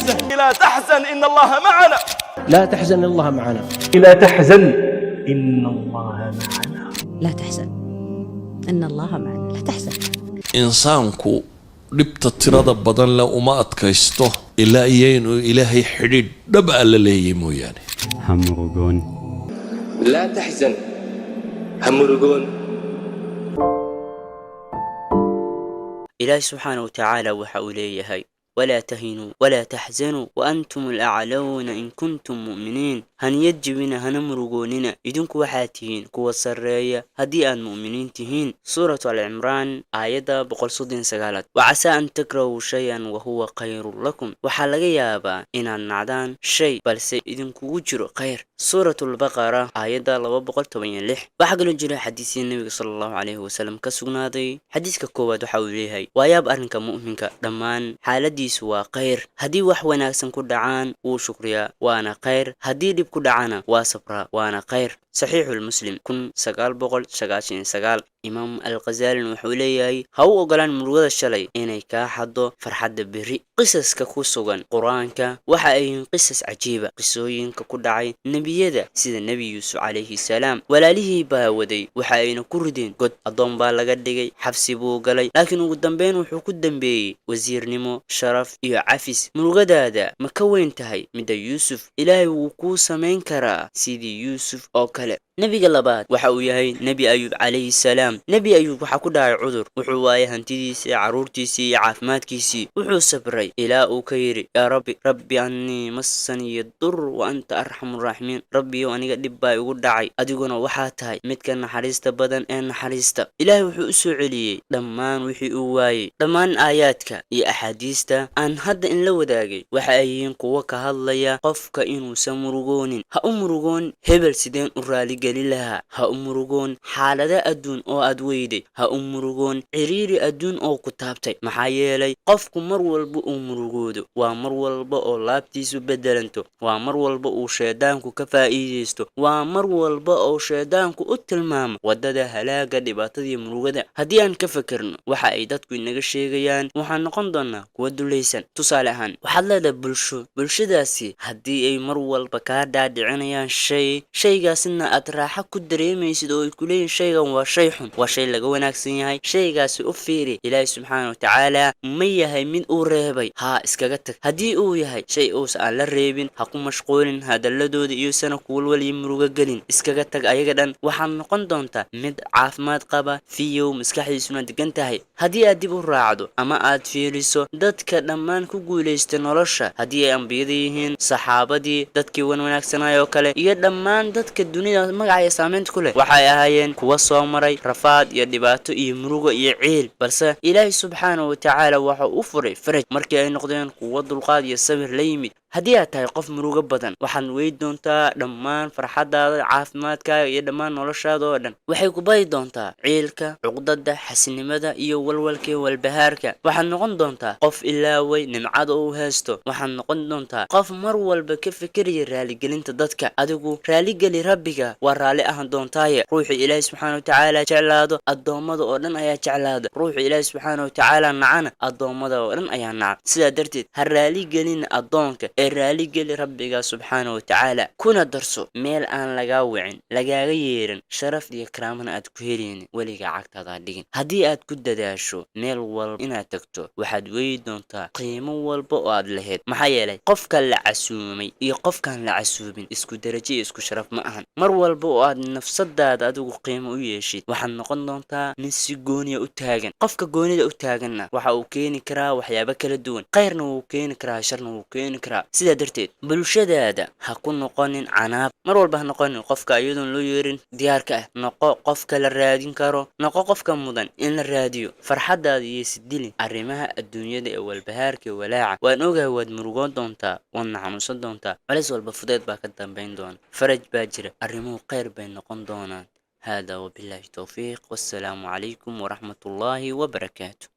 لا تحزن إن الله معنا. لا تحزن إن الله معنا. لا تحزن إن الله معنا. لا تحزن إن الله معنا. لا تحزن. إنسانكو dhibta tirada badan la uma adkaysto ilaa iyaynu ilaahay xidhiidh dhab ah la leeyahay mooyaane. hamurugoon. لا تحزن همرقون. إلهي سبحانه وتعالى وحوليه ولا تهنوا ولا تحزنوا وأنتم الأعلون إن كنتم مؤمنين. هن يجبنا هنمرقوننا إذنك وحاتين كوا سرية هدي المؤمنين تهين. سورة العمران آية بقول صد سقالت وعسى أن تكرهوا شيئا وهو خير لكم وحلقي يابا إن النعدان شيء بل سيدنك وجر خير. سورة البقرة آية لو بقول تبين لح وحقل الجرى حديث النبي صلى الله عليه وسلم كسقناضي حديثك كواد حوليه وياب أنك مؤمنك دمان حالدي سوا خير هدي وحونا سنكو دعان وشكريا وانا خير هدي دب كدعانا وصبرا وانا خير. صحيح المسلم كن سقال بقول سقاشين سقال إمام الغزالي وحوليه هو أقلان مرغد الشلي إني كاحدو فرحد بري قصص ككوسوغان قرآنك وحاين قصص عجيبة قصوين ككدعي نبي يدا سيد النبي يوسف عليه السلام ولا له باودي وحاين كردين قد أضم بالغدقي حفسي بوغلي لكن قدام بين وحو بي وزير نمو شرف إيو عفس مرغد هذا مكوين تهي مدى يوسف إلهي وكو سمين كرا سيدي يوسف أو نبي قلبات وحويهي نبي أيوب عليه السلام. نبي أيوب وحكو داعي عذر وحوايه هنتيسي عرورتيسي عافماتكيسي وحو سبري إلى أوكيري يا ربي أني مسني الضر وأنت أرحم الراحمين. ربي وأني قد باي ودعي أدقنا وحاتهاي متكن حريست بدن إن حريست إلهي وحو أسعلي دمان وحي أواي دمان آياتك يا أحاديستا أن هد إن لو داقي وحايين قوك هالليا قفك إنو سمرغون هأمرغون هبل سيدين أرالي قليلها هأمرغون حالة أدون أو أدويدي هأمرغون عريري أدون أو كتابتي محايلي قفك مرول بو أمرغودو ومرول بو لابتيسو بدلنتو ومرول بو شيدانكو كفائيستو ومرول بو شيدانكو التلمام ودادا هلاقة دباتدي مرغدا هديان كفكرن وحا ايدادكو إناق الشيغيان وحا نقندونا كودو ليسان تصالحان وحالا دا بلشداسي هدي اي مرول بكادا دعنيان شيغا سنة راح ku dareemaysid oo ay ku leeyihiin shaygan waa shay xun waa shay laga wanaagsan yahay shaygaasi u fiiri ilaahay subxaanahu wa tacaala ma yahay mid uu reebay ha iskaga tag haddii uu yahay shay uusan aan la reebin ha ku mashquulin hadalladooda iyo sana kuwalwal iyo muruga gelin iskaga tag ayaga dhan waxaad noqon doontaa mid caafimaad qaba fiyow maskaxdiisuna degan tahay haddii aad dib u raacdo ama aad fiiriso dadka dhammaan ku guulaystay nolosha haddii ay ambiyada yihiin saxaabadii dadkii wanaagsanaayo kale iyo dhammaan dadka dunida magacay saamaynta ku leh waxay ahaayeen kuwa soo maray rafaad iyo dhibaato iyo murugo iyo ciil balse ilaahay subxaanahu wa tacaala waxa uu furay faraj markii ay noqdeen kuwa dulqaad iyo sabir la yimid haddii aad tahay qof murugo badan waxaad weyd doontaa dhammaan farxadaada caafimaadkaaga iyo dhammaan noloshaada oo dhan waxay ku badi doontaa ciilka cuqdada xasinimada iyo walwalka walbahaarka waxaad noqon doontaa qof ilaaway nimcada uu haysto waxaad noqon doontaa qof mar walba ka fikiraya raaligelinta dadka adigu raaligeli rabbiga waa raali ahaan doontaaye ruuxii ilaahay subxaanahu wa tacaala jeclaado addoommada oo dhan ayaa jeclaada ruuxii ilaahay subxaanahu wa tacaala nacana addoommada oo dhan ayaa naca sidaa darteed ha raaligelin addoonka raaligeli rabbiga subxaanahu wa tacaala kuna darso meel aan lagaa wicin lagaaga yeerin sharaf iyo karaamana aad ku heleynin weligaa cagtaada dhigin haddii aad ku dadaasho meel walba inaad tagto waxaad weyi doontaa qiimo walba oo aad lahayd maxaa yeelay qofka la casuumay iyo qofkaan la casuubin isku darajo iyo isku sharaf ma ahan mar walba oo aad nafsadaada adigu qiimo u yeeshid waxaad noqon doontaa mid si gooniya u taagan qofka goonida u taaganna waxa uu keeni karaa waxyaabo kala duwan khayrna wuu keeni karaa sharna wuu keeni karaa sidaa darteed bulshadaada ha ku noqonin canaab mar walba ha noqonin qofka iyadoon loo yeerin diyaarka ah noqo qofka la raadin karo noqo qofka mudan in la raadiyo farxadaada iyo sidilin arrimaha adduunyada ee walbahaarka iyo walaaca waan ogahay waad murugoon doontaa waadna xanuunsan doontaa culays walba fudeed baa ka dambayn doona faraj baa jira arrimuhu khayr bay noqon doonaan هذا وبالله التوفيق والسلام عليكم ورحمة الله وبركاته.